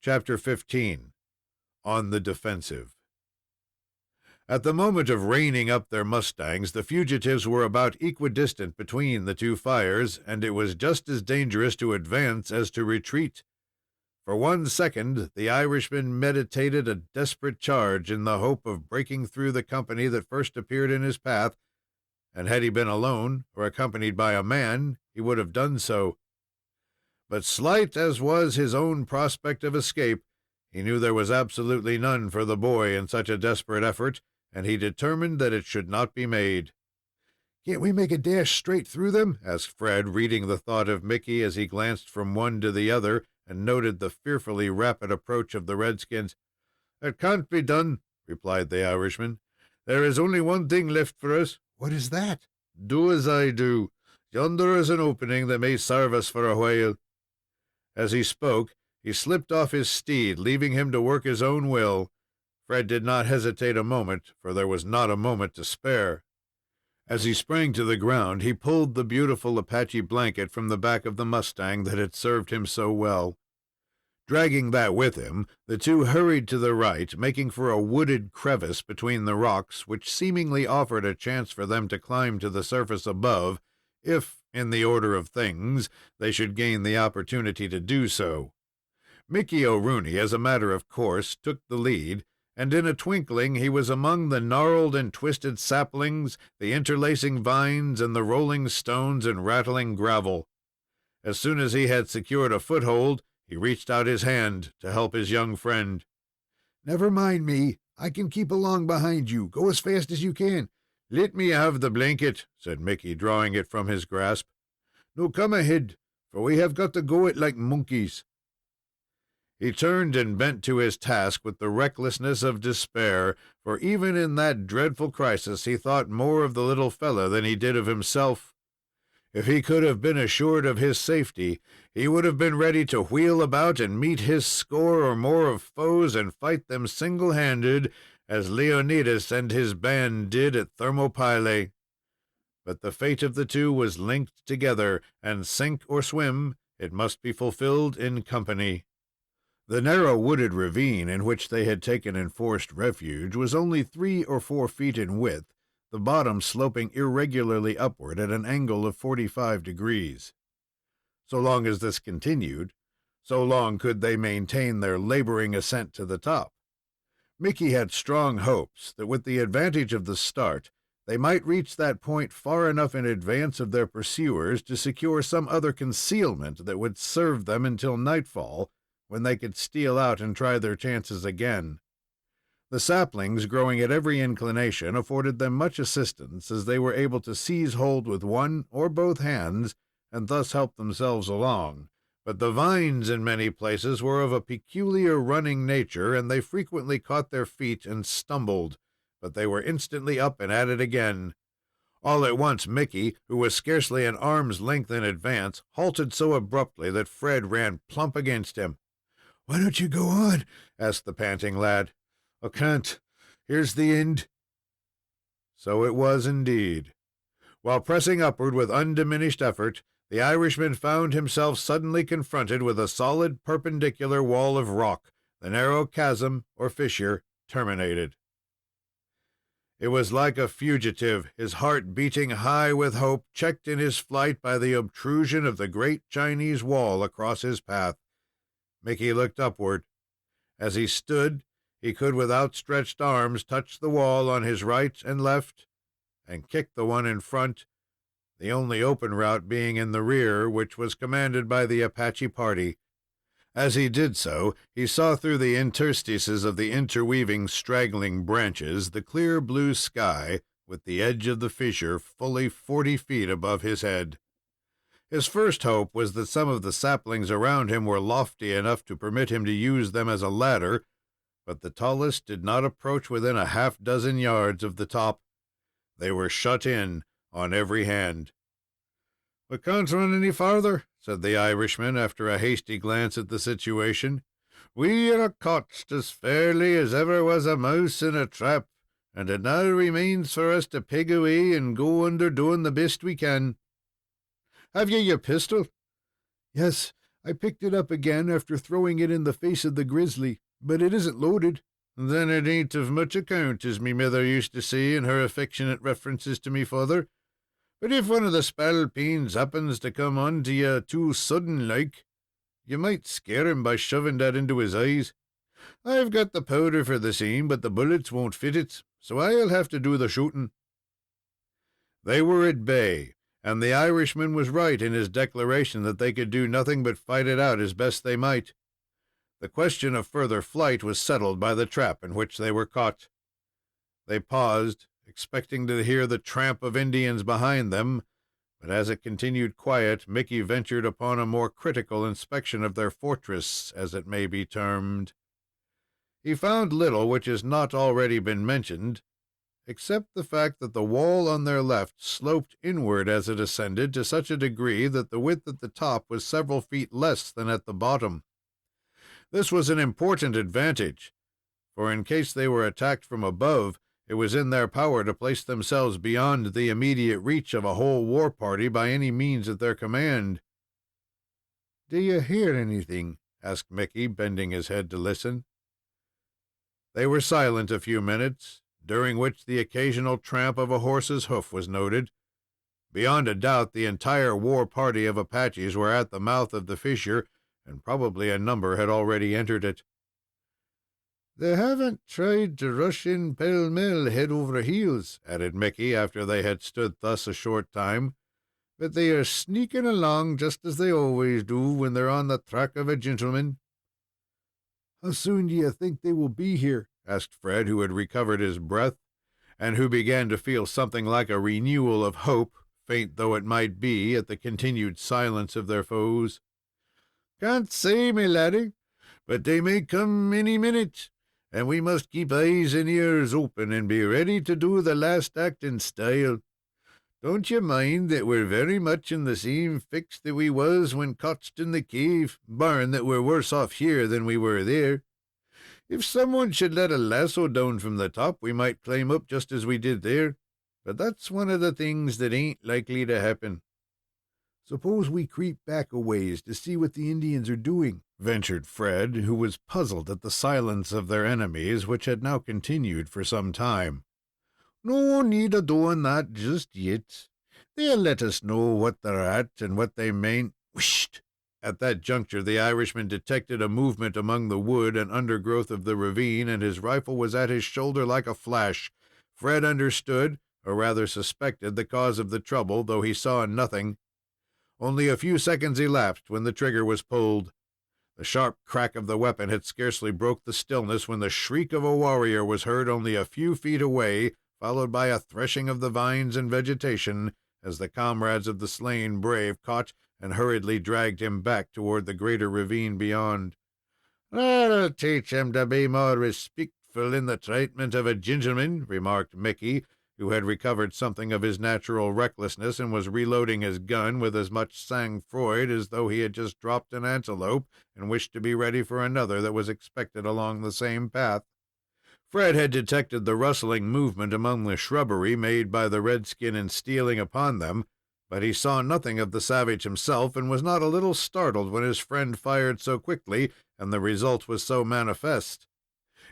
Chapter 15. On the Defensive. At the moment of reining up their mustangs, the fugitives were about equidistant between the two fires, and it was just as dangerous to advance as to retreat. For 1 second, the Irishman meditated a desperate charge in the hope of breaking through the company that first appeared in his path, and had he been alone or accompanied by a man, he would have done so. But slight as was his own prospect of escape, he knew there was absolutely none for the boy in such a desperate effort, and he determined that it should not be made. "Can't we make a dash straight through them?" asked Fred, reading the thought of Mickey as he glanced from one to the other and noted the fearfully rapid approach of the redskins. "It can't be done," replied the Irishman. "There is only one thing left for us." "What is that?" "Do as I do. Yonder is an opening that may serve us for a while." As he spoke, he slipped off his steed, leaving him to work his own will. Fred did not hesitate a moment, for there was not a moment to spare. As he sprang to the ground, he pulled the beautiful Apache blanket from the back of the mustang that had served him so well. Dragging that with him, the two hurried to the right, making for a wooded crevice between the rocks, which seemingly offered a chance for them to climb to the surface above, if, in the order of things, they should gain the opportunity to do so. Mickey O'Rooney, as a matter of course, took the lead, and in a twinkling he was among the gnarled and twisted saplings, the interlacing vines, and the rolling stones and rattling gravel. As soon as he had secured a foothold, he reached out his hand to help his young friend. "Never mind me. I can keep along behind you. Go as fast as you can." "Let me have the blanket," said Mickey, drawing it from his grasp. "No, come ahead, for we have got to go it like monkeys." He turned and bent to his task with the recklessness of despair, for even in that dreadful crisis he thought more of the little fellow than he did of himself. If he could have been assured of his safety, he would have been ready to wheel about and meet his score or more of foes and fight them single-handed, as Leonidas and his band did at Thermopylae. But the fate of the two was linked together, and sink or swim, it must be fulfilled in company. The narrow wooded ravine in which they had taken enforced refuge was only 3 or 4 feet in width, the bottom sloping irregularly upward at an angle of 45 degrees. So long as this continued, so long could they maintain their laboring ascent to the top. Mickey had strong hopes that, with the advantage of the start, they might reach that point far enough in advance of their pursuers to secure some other concealment that would serve them until nightfall, when they could steal out and try their chances again. The saplings, growing at every inclination, afforded them much assistance, as they were able to seize hold with one or both hands, and thus help themselves along. But the vines in many places were of a peculiar running nature, and they frequently caught their feet and stumbled, but they were instantly up and at it again. All at once Mickey, who was scarcely an arm's length in advance, halted so abruptly that Fred ran plump against him. "Why don't you go on?" asked the panting lad. "I can't. Here's the end." So it was indeed. While pressing upward with undiminished effort, the Irishman found himself suddenly confronted with a solid perpendicular wall of rock, the narrow chasm, or fissure, terminated. It was like a fugitive, his heart beating high with hope, checked in his flight by the obtrusion of the great Chinese wall across his path. Mickey looked upward. As he stood, he could with outstretched arms touch the wall on his right and left, and kick the one in front, the only open route being in the rear, which was commanded by the Apache party. As he did so, he saw through the interstices of the interweaving, straggling branches the clear blue sky, with the edge of the fissure fully 40 feet above his head. His first hope was that some of the saplings around him were lofty enough to permit him to use them as a ladder, but the tallest did not approach within a half-dozen yards of the top. They were shut in on every hand. "We can't run any farther," said the Irishman, after a hasty glance at the situation. "We are caught as fairly as ever was a mouse in a trap, and it now remains for us to peg away and go under doing the best we can. Have you your pistol?" "Yes, I picked it up again after throwing it in the face of the grizzly, but it isn't loaded." "Then it ain't of much account, as me mither used to say in her affectionate references to me father. But if one of the spalpeens happens to come on to you too sudden like, you might scare him by shoving that into his eyes. I've got the powder for the same, but the bullets won't fit it, so I'll have to do the shooting." They were at bay, and the Irishman was right in his declaration that they could do nothing but fight it out as best they might. The question of further flight was settled by the trap in which they were caught. They paused, expecting to hear the tramp of Indians behind them, but as it continued quiet, Mickey ventured upon a more critical inspection of their fortress, as it may be termed. He found little which has not already been mentioned, except the fact that the wall on their left sloped inward as it ascended to such a degree that the width at the top was several feet less than at the bottom. This was an important advantage, for in case they were attacked from above, it was in their power to place themselves beyond the immediate reach of a whole war party by any means at their command. "Do you hear anything?" asked Mickey, bending his head to listen. They were silent a few minutes, during which the occasional tramp of a horse's hoof was noted. Beyond a doubt, the entire war party of Apaches were at the mouth of the fissure, and probably a number had already entered it. "They haven't tried to rush in pell-mell head over heels," added Mickey, after they had stood thus a short time, "but they are sneaking along just as they always do when they're on the track of a gentleman." "How soon do you think they will be here?" asked Fred, who had recovered his breath, and who began to feel something like a renewal of hope, faint though it might be, at the continued silence of their foes. "Can't say, me laddie, but they may come any minute, and we must keep eyes and ears open and be ready to do the last act in style. Don't you mind that we're very much in the same fix that we was when cotched in the cave, barring that we're worse off here than we were there. If someone should let a lasso down from the top, we might climb up just as we did there, but that's one of the things that ain't likely to happen." "Suppose we creep back a ways to see what the Indians are doing," ventured Fred, who was puzzled at the silence of their enemies, which had now continued for some time. "No need of doing that just yet. They'll let us know what they're at and what they mean." Whisht! At that juncture, the Irishman detected a movement among the wood and undergrowth of the ravine, and his rifle was at his shoulder like a flash. Fred understood, or rather suspected, the cause of the trouble, though he saw nothing. Only a few seconds elapsed when the trigger was pulled. The sharp crack of the weapon had scarcely broke the stillness when the shriek of a warrior was heard only a few feet away, followed by a threshing of the vines and vegetation, as the comrades of the slain brave caught and hurriedly dragged him back toward the greater ravine beyond. "That'll teach him to be more respectful in the treatment of a gentleman," remarked Mickey, who had recovered something of his natural recklessness and was reloading his gun with as much sang-froid as though he had just dropped an antelope and wished to be ready for another that was expected along the same path. Fred had detected the rustling movement among the shrubbery made by the redskin in stealing upon them, but he saw nothing of the savage himself, and was not a little startled when his friend fired so quickly, and the result was so manifest.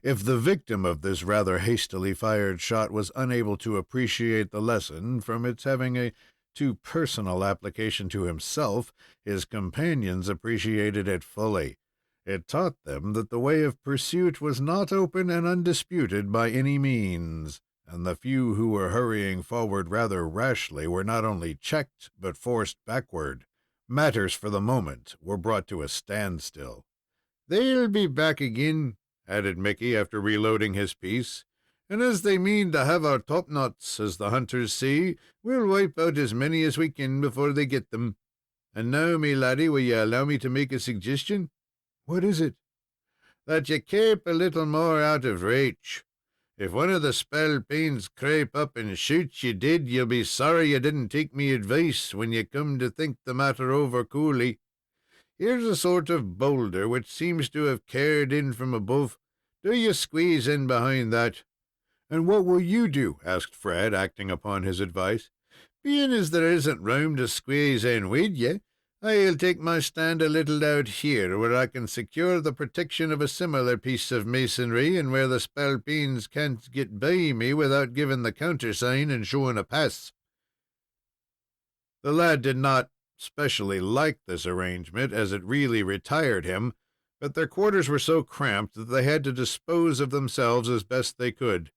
If the victim of this rather hastily fired shot was unable to appreciate the lesson from its having a too personal application to himself, his companions appreciated it fully. It taught them that the way of pursuit was not open and undisputed by any means, and the few who were hurrying forward rather rashly were not only checked but forced backward. Matters, for the moment, were brought to a standstill. "They'll be back again," added Mickey, after reloading his piece, "and as they mean to have our topknots, as the hunters say, we'll wipe out as many as we can before they get them. And now, me laddie, will you allow me to make a suggestion?" "What is it?" "That you keep a little more out of reach. If one of the spalpeens creep up and shoots you dead, you'll be sorry you didn't take me advice when you come to think the matter over coolly. Here's a sort of boulder which seems to have carried in from above. Do you squeeze in behind that." "And what will you do?" asked Fred, acting upon his advice. "Being as there isn't room to squeeze in with you, I'll take my stand a little out here, where I can secure the protection of a similar piece of masonry, and where the spalpeens can't get by me without giving the countersign and showing a pass." The lad did not specially like this arrangement, as it really retired him, but their quarters were so cramped that they had to dispose of themselves as best they could.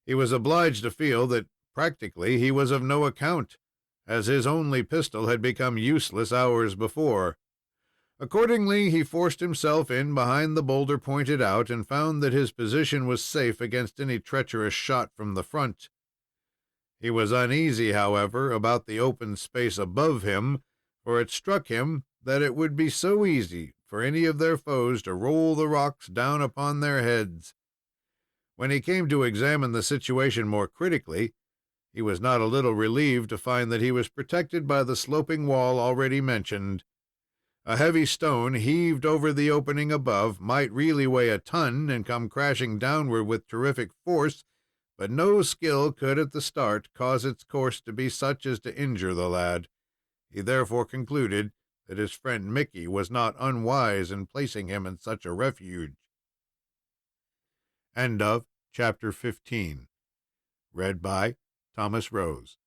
He was obliged to feel that practically he was of no account, as his only pistol had become useless hours before. Accordingly, he forced himself in behind the boulder pointed out, and found that his position was safe against any treacherous shot from the front. He was uneasy, however, about the open space above him, for it struck him that it would be so easy for any of their foes to roll the rocks down upon their heads. When he came to examine the situation more critically, he was not a little relieved to find that he was protected by the sloping wall already mentioned. A heavy stone heaved over the opening above might really weigh a ton and come crashing downward with terrific force, but no skill could at the start cause its course to be such as to injure the lad. He therefore concluded that his friend Mickey was not unwise in placing him in such a refuge. End of Chapter 15. Read by Thomas Rose.